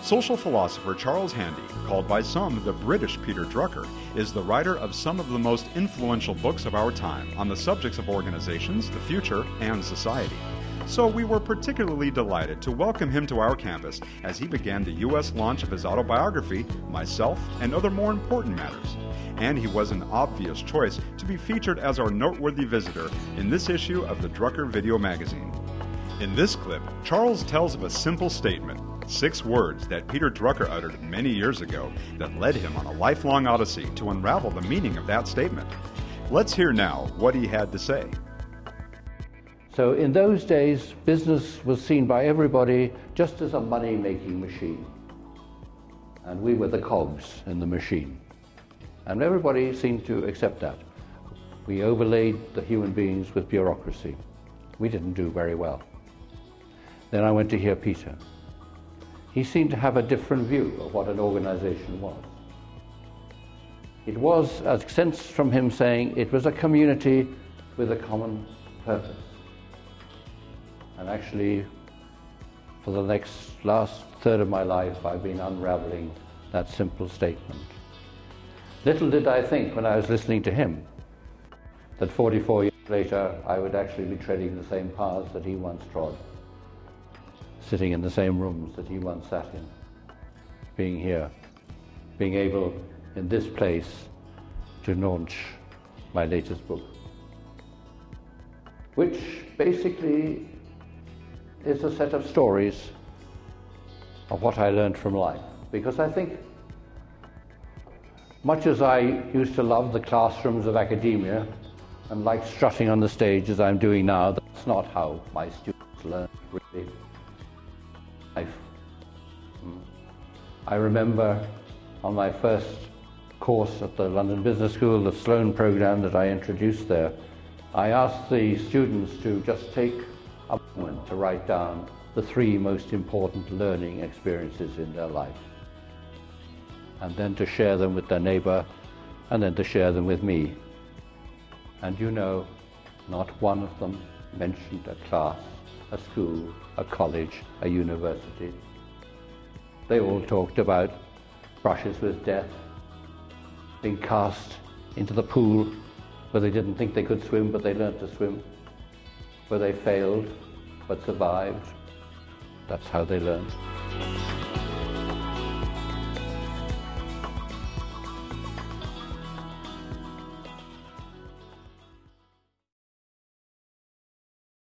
Social philosopher Charles Handy, called by some the British Peter Drucker, is the writer of some of the most influential books of our time on the subjects of organizations, the future, and society. So we were particularly delighted to welcome him to our campus as he began the U.S. launch of his autobiography, Myself, and Other More Important Matters. And he was an obvious choice to be featured as our noteworthy visitor in this issue of the Drucker Video Magazine. In this clip, Charles tells of a simple statement, 6 words that Peter Drucker uttered many years ago that led him on a lifelong odyssey to unravel the meaning of that statement. Let's hear now what he had to say. So in those days, business was seen by everybody just as a money-making machine. And we were the cogs in the machine. And everybody seemed to accept that. We overlaid the human beings with bureaucracy. We didn't do very well. Then I went to hear Peter. He seemed to have a different view of what an organization was. It was a sense from him saying it was a community with a common purpose. And actually, for the last third of my life, I've been unraveling that simple statement. Little did I think when I was listening to him that 44 years later I would actually be treading the same paths that he once trod, sitting in the same rooms that he once sat in, being here, being able in this place to launch my latest book, which basically is a set of stories of what I learned from life. Because I think, much as I used to love the classrooms of academia and like strutting on the stage as I'm doing now, that's not how my students learn really life. I remember on my first course at the London Business School, the Sloan program that I introduced there, I asked the students to just take a moment to write down the 3 most important learning experiences in their life, and then to share them with their neighbor, and then to share them with me. And you know, not one of them mentioned a class, a school, a college, a university. They all talked about brushes with death, being cast into the pool where they didn't think they could swim, but they learned to swim, where they failed but survived. That's how they learned.